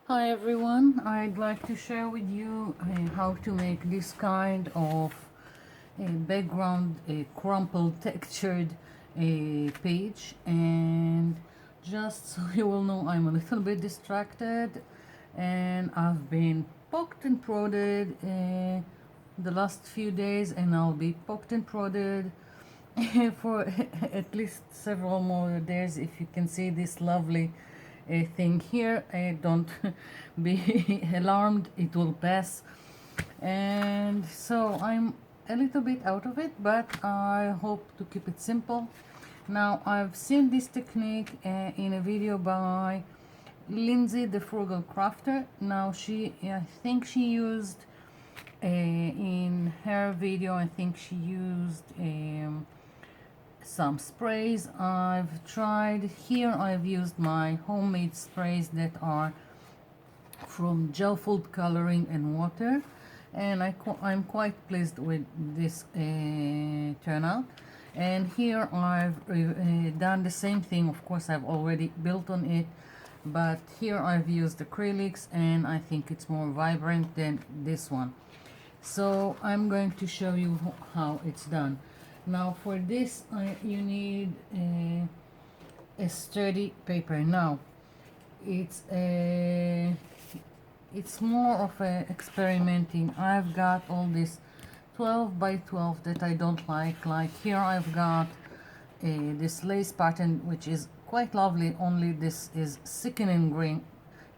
Hi everyone, I'd like to share with you how to make this kind of background crumpled textured page. And just so you will know, I'm a little bit distracted and I've been poked and prodded the last few days, and I'll be poked and prodded for at least several more days. If you can see this lovely thing here, don't be alarmed, it will pass. And so I'm a little bit out of it, but I hope to keep it simple. Now, I've seen this technique in a video by Lindsay the Frugal Crafter. Now I think she used in her video, I think she used some sprays. I've tried here, I've used my homemade sprays that are from gel food coloring and water, and I'm quite pleased with this turnout. And here I've done the same thing. Of course, I've already built on it, but here I've used acrylics and I think it's more vibrant than this one. So I'm going to show you how it's done. Now for this you need a sturdy paper. Now it's more of a experimenting. I've got all this 12 by 12 that I don't like here I've got this lace pattern which is quite lovely, only this is sickening green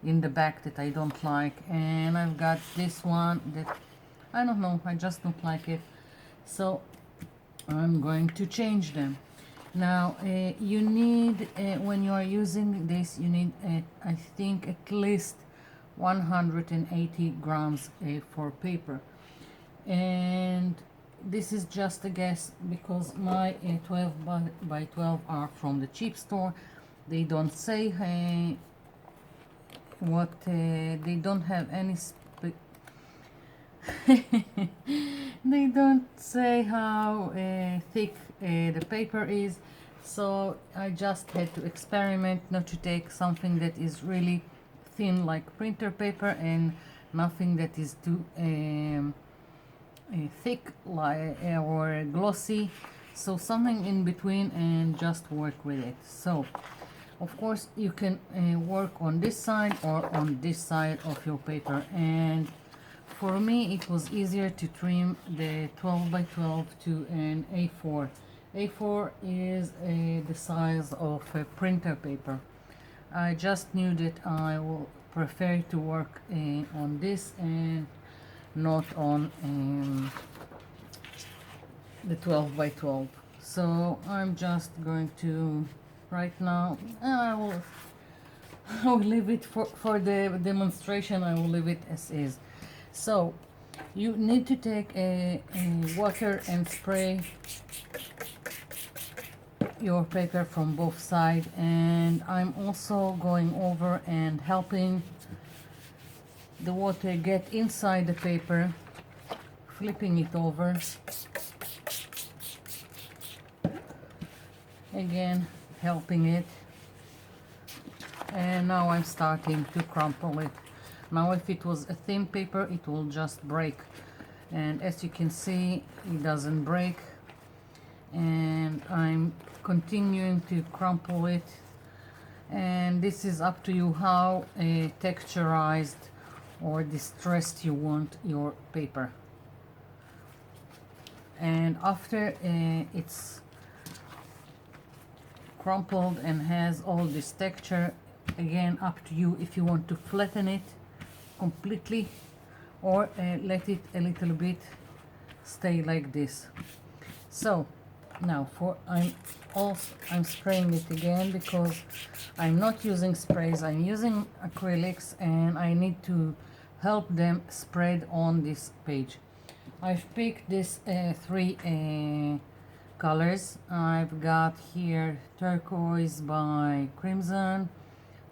in the back that I don't like. And I've got this one that I don't know, I just don't like it, so I'm going to change them. Now you need when you are using this, you need I think at least 180 grams for paper, and this is just a guess because my 12 by 12 are from the cheap store. They don't say what they don't have any they don't say how thick the paper is, so I just had to experiment not to take something that is really thin like printer paper and nothing that is too thick like or glossy, so something in between, and just work with it. So of course you can work on this side or on this side of your paper, and for me it was easier to trim the 12 by 12 to an A4. A4 is the size of a printer paper. I just knew that I will prefer to work on this and not on the 12 by 12. So I'm just going to right now, I will leave it for the demonstration, I will leave it as is. So you need to take a water and spray your paper from both sides, and I'm also going over and helping the water get inside the paper, flipping it over again, helping it, and now I'm starting to crumple it. Now if it was a thin paper it will just break, and as you can see it doesn't break, and I'm continuing to crumple it. And this is up to you how texturized or distressed you want your paper. And after it's crumpled and has all this texture, again up to you if you want to flatten it completely or let it a little bit stay like this. So now I'm spraying it again because I'm not using sprays, I'm using acrylics, and I need to help them spread on this page. I've picked these three colors. I've got here turquoise by Crimson,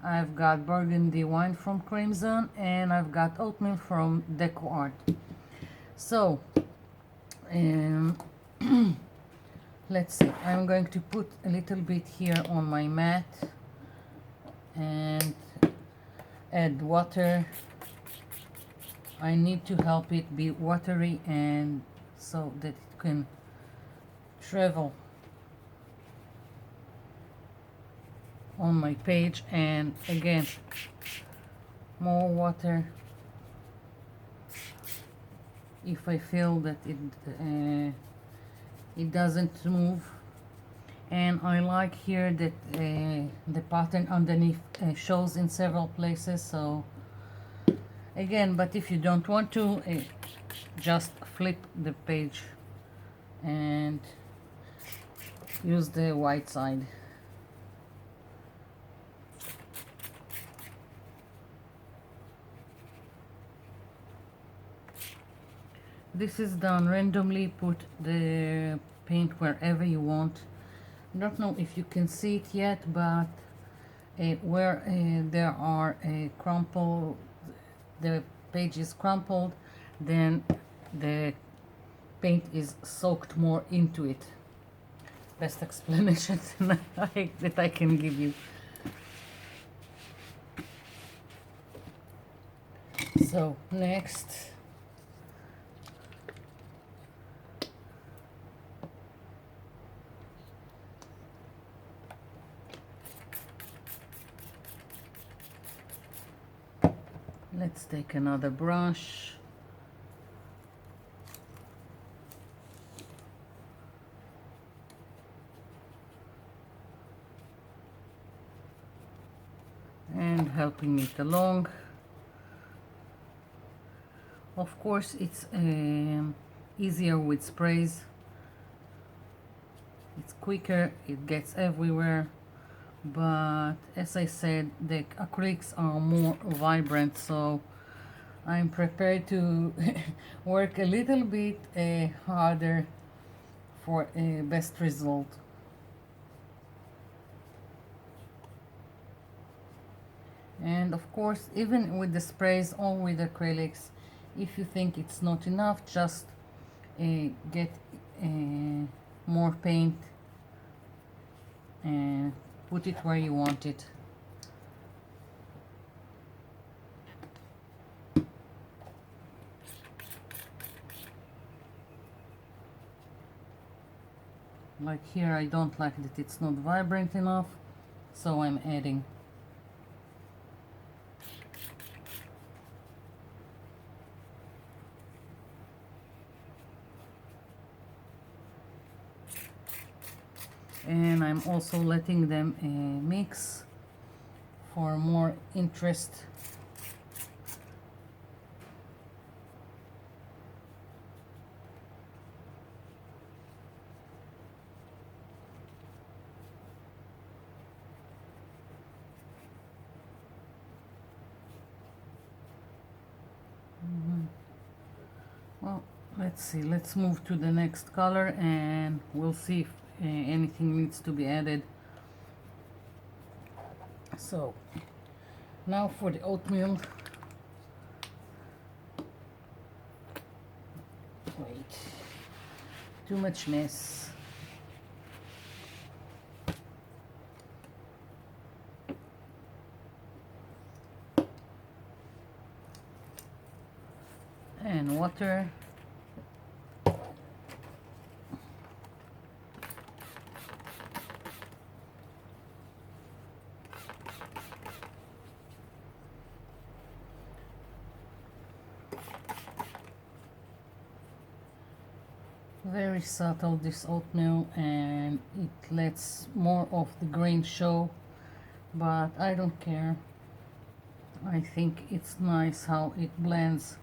I've got burgundy wine from Crimson, and I've got oatmeal from Deco Art. So let's see, I'm going to put a little bit here on my mat, and add water. I need to help it be watery and so that it can travel on my page. And again, more water if I feel that it doesn't move. And I like here that the pattern underneath shows in several places, so again, but if you don't want to, just flip the page and use the white side. This is done randomly. Put the paint wherever you want. I don't know if you can see it yet, but where there are crumpled, the page is crumpled, then the paint is soaked more into it. Best explanation that I can give you. So next, let's take another brush. And helping it along. Of course, it's easier with sprays. It's quicker, it gets everywhere. But as I said, the acrylics are more vibrant, so I'm prepared to work a little bit harder for a best result. And of course, even with the sprays or with acrylics, if you think it's not enough, just get more paint and put it where you want it. Like here, I don't like that it's not vibrant enough, so I'm adding. And I'm also letting them mix for more interest. Well, let's see, let's move to the next color and we'll see if anything needs to be added. So now for the oatmeal. Wait, too much mess. And water. Very subtle, this oatmeal, and it lets more of the grain show, but I don't care. I think it's nice how it blends.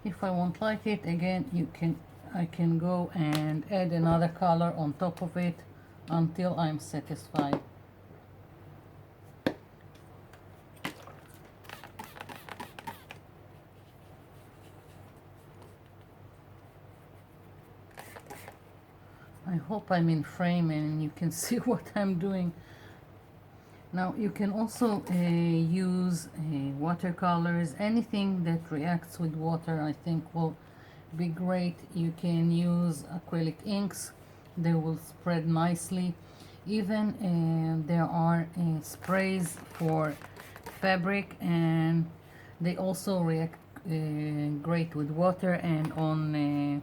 If I won't like it, again, I can go and add another color on top of it until I'm satisfied. I hope I'm in frame and you can see what I'm doing. Now you can also use watercolors. Anything that reacts with water I think will be great. You can use acrylic inks, they will spread nicely. Even there are sprays for fabric, and they also react great with water and on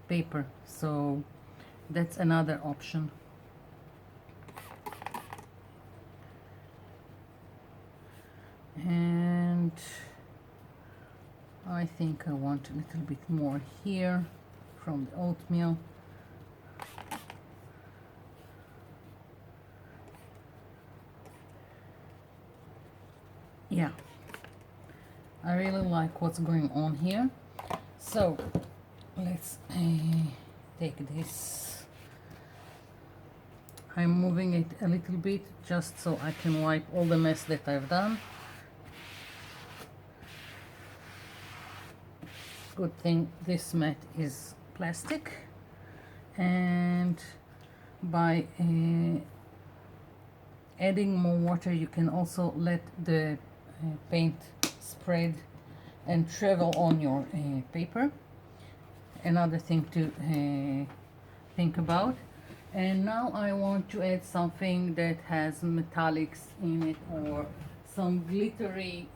paper, so that's another option. And I think I want a little bit more here from the oatmeal. Yeah, I really like what's going on here. So let's take this. I'm moving it a little bit just so I can wipe all the mess that I've done. Good thing this mat is plastic, and by adding more water you can also let the paint spread and travel on your paper. Another thing to think about. And now I want to add something that has metallics in it, or some glittery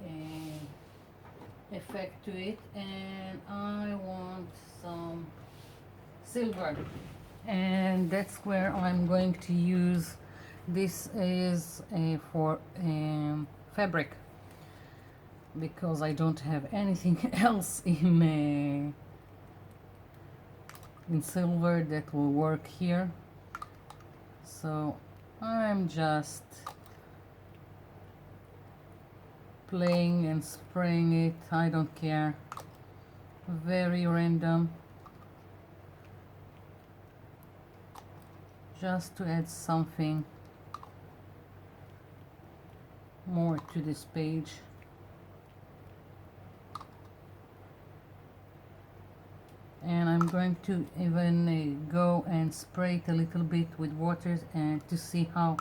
effect to it, and I want some silver, and that's where I'm going to use. This is for fabric, because I don't have anything else in silver that will work here. So I'm just playing and spraying it. I don't care. Very random. Just to add something more to this page. And I'm going to even go and spray it a little bit with water, and to see how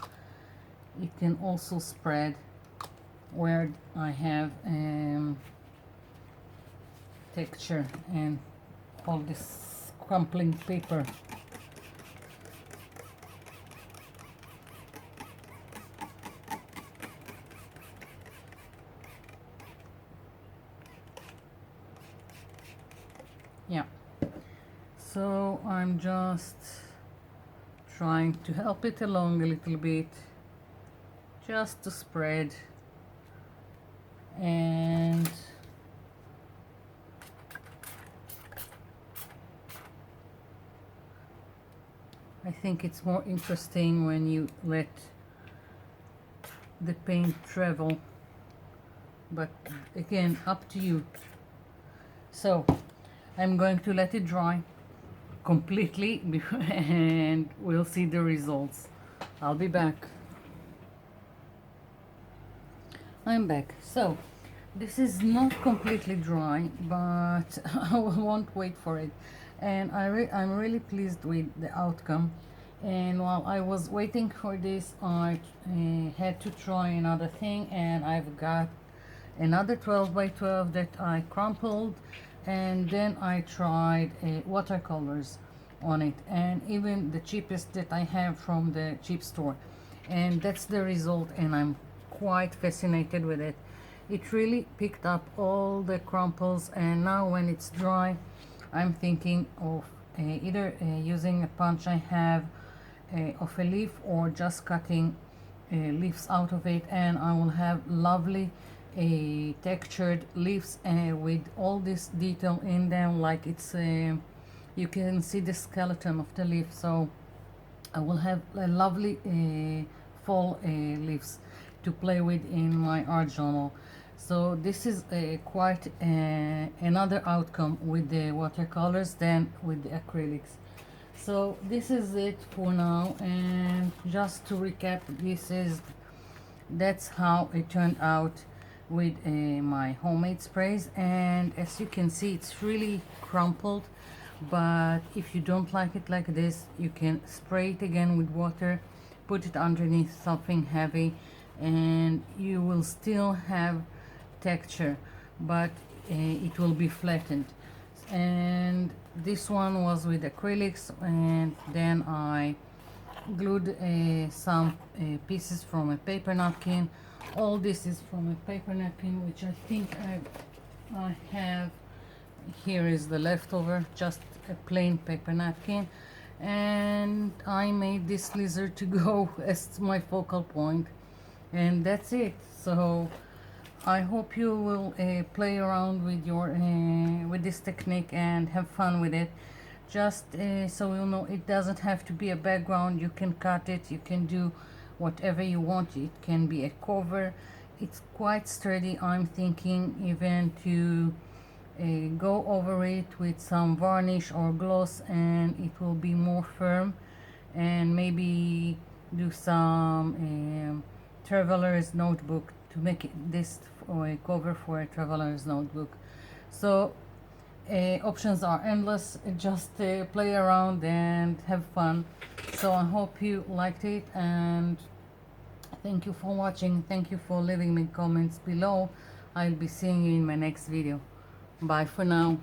it can also spread where I have texture and all this crumpling paper. Yeah, so I'm just trying to help it along a little bit, just to spread. And I think it's more interesting when you let the paint travel, but again, up to you. So I'm going to let it dry completely and we'll see the results. I'll be back. I'm back. So this is not completely dry, but I won't wait for it, and I'm really pleased with the outcome. And while I was waiting for this, I had to try another thing, and I've got another 12 by 12 that I crumpled, and then I tried watercolors on it, and even the cheapest that I have from the cheap store, and that's the result, and I'm quite fascinated with it. It really picked up all the crumples, and now when it's dry, I'm thinking of either using a punch I have of a leaf, or just cutting leaves out of it, and I will have lovely textured leaves with all this detail in them, like it's you can see the skeleton of the leaf. So I will have a lovely fall leaves to play with in my art journal. So this is quite another outcome with the watercolors than with the acrylics. So this is it for now, and just to recap, that's how it turned out with my homemade sprays. And as you can see, it's really crumpled, but if you don't like it like this, you can spray it again with water, put it underneath something heavy, and you will still have texture, but it will be flattened. And this one was with acrylics, and then I glued some pieces from a paper napkin. All this is from a paper napkin, which I think I have. Here is the leftover, just a plain paper napkin, and I made this lizard to go as my focal point, and that's it. So I hope you will play around with your with this technique and have fun with it. Just so you know, it doesn't have to be a background. You can cut it, you can do whatever you want. It can be a cover. It's quite sturdy. I'm thinking even to go over it with some varnish or gloss, and it will be more firm, and maybe do some traveler's notebook to make this for a cover for a traveler's notebook. So options are endless. Just play around and have fun. So I hope you liked it, and thank you for watching. Thank you for leaving me comments below. I'll be seeing you in my next video. Bye for now.